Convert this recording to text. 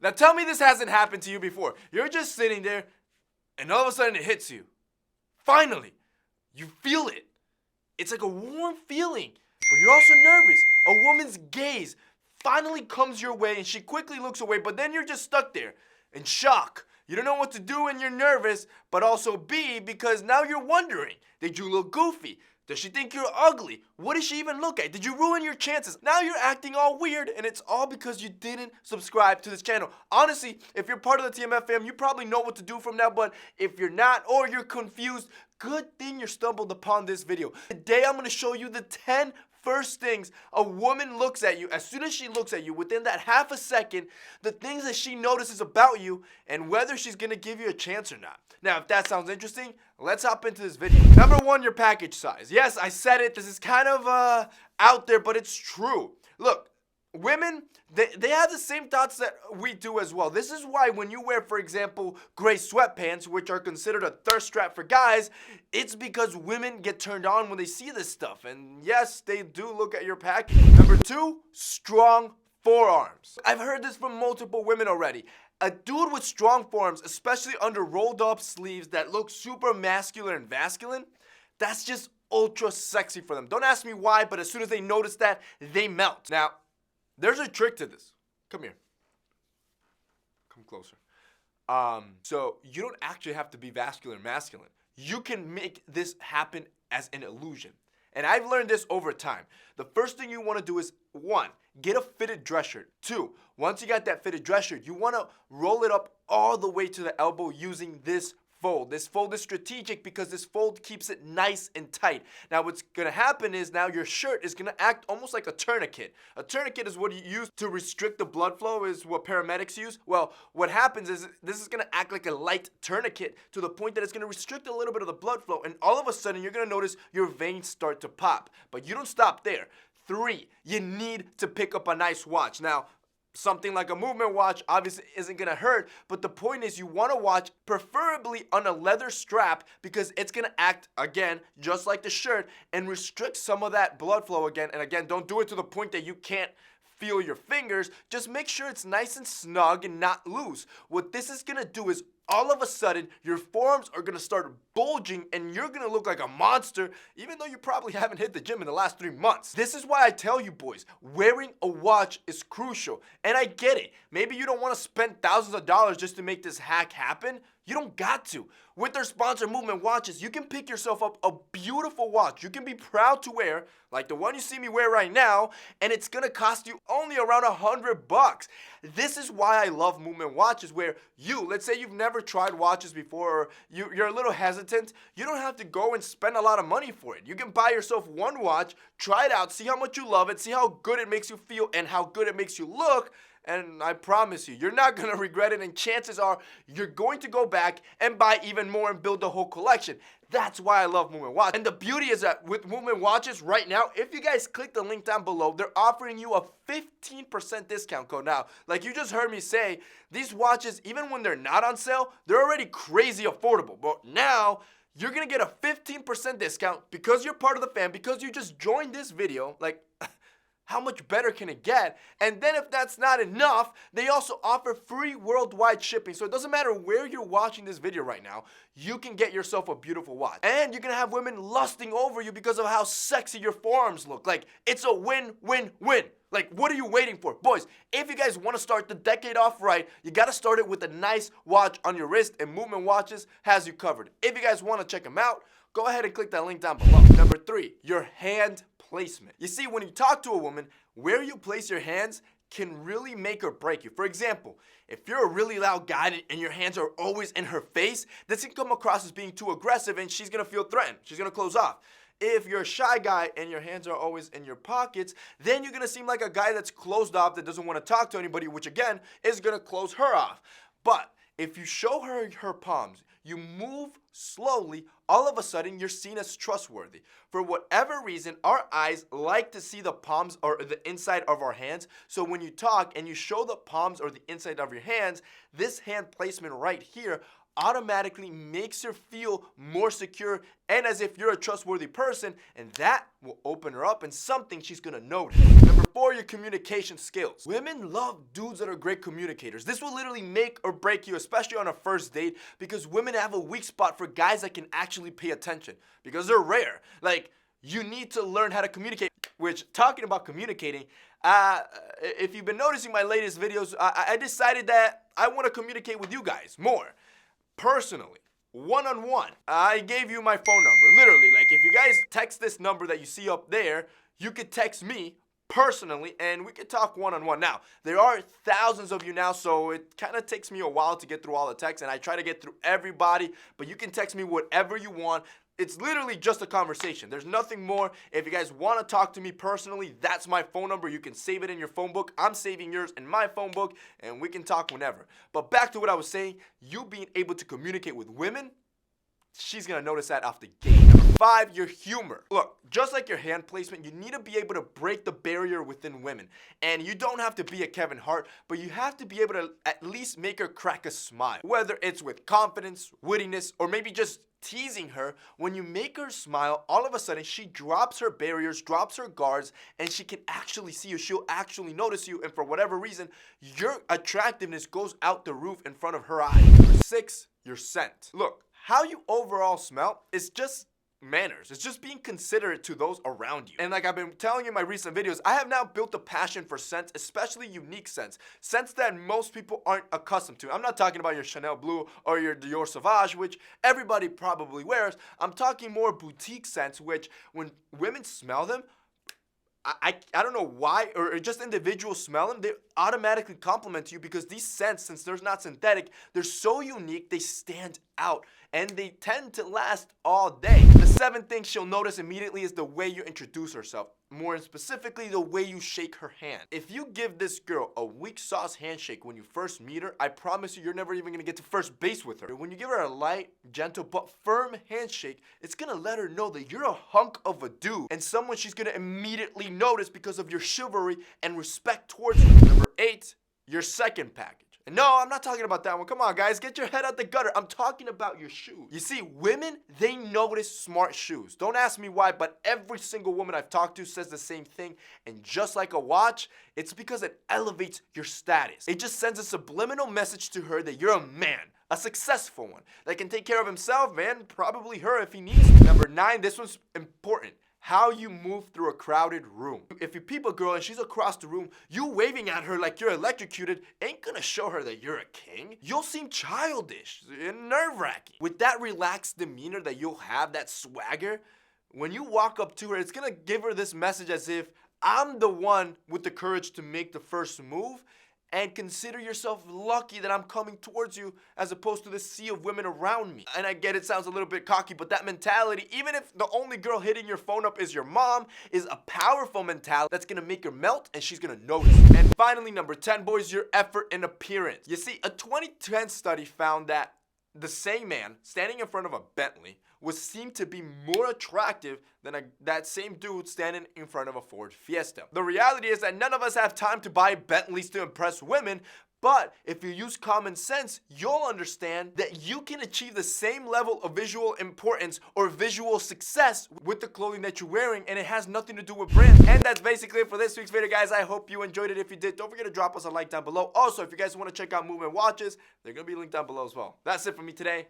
Now tell me this hasn't happened to you before. You're just sitting there and all of a sudden it hits you. Finally, you feel it. It's like a warm feeling, but you're also nervous. A woman's gaze finally comes your way and she quickly looks away, but then you're just stuck there in shock. You don't know what to do and you're nervous, but also B, because now you're wondering, did you look goofy? Does she think you're ugly? What does she even look at? Did you ruin your chances? Now you're acting all weird, and it's all because you didn't subscribe to this channel. Honestly, if you're part of the TMF fam, you probably know what to do from now, but if you're not or you're confused, good thing you stumbled upon this video. Today, I'm gonna show you the 10 first things a woman looks at you. As soon as she looks at you, within that half a second, the things that she notices about you and whether she's gonna give you a chance or not. Now, if that sounds interesting, let's hop into this video. Number one, your package size. Yes, I said it. This is kind of out there, but it's true. Look, women, they have the same thoughts that we do as well. This is why when you wear, for example, gray sweatpants, which are considered a thirst trap for guys, it's because women get turned on when they see this stuff. And yes, they do look at your package. Number two, strong forearms. I've heard this from multiple women already. A dude with strong forearms, especially under rolled up sleeves that look super masculine and vasculine, that's just ultra sexy for them. Don't ask me why, but as soon as they notice that, they melt. Now, there's a trick to this. Come here. Come closer. So you don't actually have to be vascular and masculine. You can make this happen as an illusion. And I've learned this over time. The first thing you want to do is, one, get a fitted dress shirt. Two, once you got that fitted dress shirt, you want to roll it up all the way to the elbow using this fold. This fold is strategic because this fold keeps it nice and tight. Now what's gonna happen is now your shirt is gonna act almost like a tourniquet. A tourniquet is what you use to restrict the blood flow, is what paramedics use. Well, what happens is this is gonna act like a light tourniquet to the point that it's gonna restrict a little bit of the blood flow, and all of a sudden you're gonna notice your veins start to pop. But you don't stop there. Three, you need to pick up a nice watch. Now, something like a movement watch obviously isn't gonna hurt, but the point is you want to watch preferably on a leather strap because it's gonna act again just like the shirt and restrict some of that blood flow again. And again, don't do it to the point that you can't feel your fingers. Just make sure it's nice and snug and not loose. What this is gonna do is all of a sudden your forearms are gonna start bulging and you're gonna look like a monster, even though you probably haven't hit the gym in the last 3 months. This is why I tell you boys, wearing a watch is crucial. And I get it. Maybe you don't want to spend thousands of dollars just to make this hack happen. You don't got to. With their sponsor Movement Watches, you can pick yourself up a beautiful watch you can be proud to wear, like the one you see me wear right now, and it's gonna cost you only around $100. This is why I love Movement Watches, where let's say you've never tried watches before, or you're a little hesitant, you don't have to go and spend a lot of money for it. You can buy yourself one watch, try it out, see how much you love it, see how good it makes you feel and how good it makes you look, and I promise you, you're not gonna regret it, and chances are you're going to go back and buy even more and build the whole collection. That's why I love Movement Watch. And the beauty is that with Movement Watches right now, if you guys click the link down below, they're offering you a 15% discount code. Now, like you just heard me say, these watches, even when they're not on sale, they're already crazy affordable. But now, you're gonna get a 15% discount because you're part of the fam, because you just joined this video. Like, how much better can it get? And then if that's not enough, they also offer free worldwide shipping. So it doesn't matter where you're watching this video right now, you can get yourself a beautiful watch. And you're gonna have women lusting over you because of how sexy your forearms look. Like, it's a win-win-win. Like, what are you waiting for? Boys, if you guys wanna start the decade off right, you gotta start it with a nice watch on your wrist, and Movement Watches has you covered. If you guys wanna check them out, go ahead and click that link down below. Number three, your hand placement. You see, when you talk to a woman, where you place your hands can really make or break you. For example, if you're a really loud guy and your hands are always in her face, this can come across as being too aggressive and she's gonna feel threatened. She's gonna close off. If you're a shy guy and your hands are always in your pockets, then you're gonna seem like a guy that's closed off, that doesn't wanna talk to anybody, which again is gonna close her off. But if you show her her palms, you move slowly, all of a sudden you're seen as trustworthy. For whatever reason, our eyes like to see the palms or the inside of our hands. So when you talk and you show the palms or the inside of your hands, this hand placement right here automatically makes her feel more secure and as if you're a trustworthy person, and that will open her up in something she's gonna notice. Number 4, your communication skills. Women love dudes that are great communicators. This will literally make or break you, especially on a first date, because women have a weak spot for guys that can actually pay attention because they're rare. Like, you need to learn how to communicate, which, talking about communicating, if you've been noticing my latest videos, I decided that I want to communicate with you guys more personally, one-on-one. I gave you my phone number, literally. Like, if you guys text this number that you see up there, you could text me personally and we could talk one-on-one. Now, there are thousands of you now, so it kind of takes me a while to get through all the texts, and I try to get through everybody, but you can text me whatever you want. It's literally just a conversation. There's nothing more. If you guys want to talk to me personally, that's my phone number. You can save it in your phone book. I'm saving yours in my phone book, and we can talk whenever. But back to what I was saying, you being able to communicate with women, she's going to notice that off the gate. Number 5, your humor. Look, just like your hand placement, you need to be able to break the barrier within women. And you don't have to be a Kevin Hart, but you have to be able to at least make her crack a smile. Whether it's with confidence, wittiness, or maybe just teasing her. When you make her smile, all of a sudden she drops her barriers, drops her guards, and she can actually see you. She'll actually notice you, and for whatever reason, your attractiveness goes out the roof in front of her eyes. Number 6, your scent. Look, how you overall smell is just manners. It's just being considerate to those around you. And like I've been telling you in my recent videos, I have now built a passion for scents, especially unique scents. Scents that most people aren't accustomed to. I'm not talking about your Chanel Blue or your Dior Sauvage, which everybody probably wears. I'm talking more boutique scents, which when women smell them, I don't know why, or just individuals smell them, they automatically compliment you, because these scents, since they're not synthetic, they're so unique, they stand out, and they tend to last all day. The 7th thing she'll notice immediately is the way you introduce herself. More specifically, the way you shake her hand. If you give this girl a weak sauce handshake when you first meet her, I promise you're never even gonna get to first base with her. When you give her a light, gentle, but firm handshake, it's gonna let her know that you're a hunk of a dude and someone she's gonna immediately notice because of your chivalry and respect towards you. Number 8, your second package. And no, I'm not talking about that one. Come on, guys, get your head out the gutter. I'm talking about your shoes. You see, women, they notice smart shoes. Don't ask me why, but every single woman I've talked to says the same thing. And just like a watch, it's because it elevates your status. It just sends a subliminal message to her that you're a man, a successful one, that can take care of himself, man, probably her if he needs to. Number 9, this one's important. How you move through a crowded room. If you peep a girl and she's across the room, you waving at her like you're electrocuted ain't gonna show her that you're a king. You'll seem childish and nerve-wracking. With that relaxed demeanor that you'll have, that swagger, when you walk up to her, it's gonna give her this message as if I'm the one with the courage to make the first move, and consider yourself lucky that I'm coming towards you as opposed to the sea of women around me. And I get it sounds a little bit cocky, but that mentality, even if the only girl hitting your phone up is your mom, is a powerful mentality that's gonna make her melt and she's gonna notice. And finally, number 10, boys, your effort and appearance. You see, a 2010 study found that the same man standing in front of a Bentley was seen to be more attractive than that same dude standing in front of a Ford Fiesta. The reality is that none of us have time to buy Bentleys to impress women, but if you use common sense, you'll understand that you can achieve the same level of visual importance or visual success with the clothing that you're wearing, and it has nothing to do with brand. And that's basically it for this week's video, guys. I hope you enjoyed it. If you did, don't forget to drop us a like down below. Also, if you guys want to check out movement watches, they're going to be linked down below as well. That's it for me today.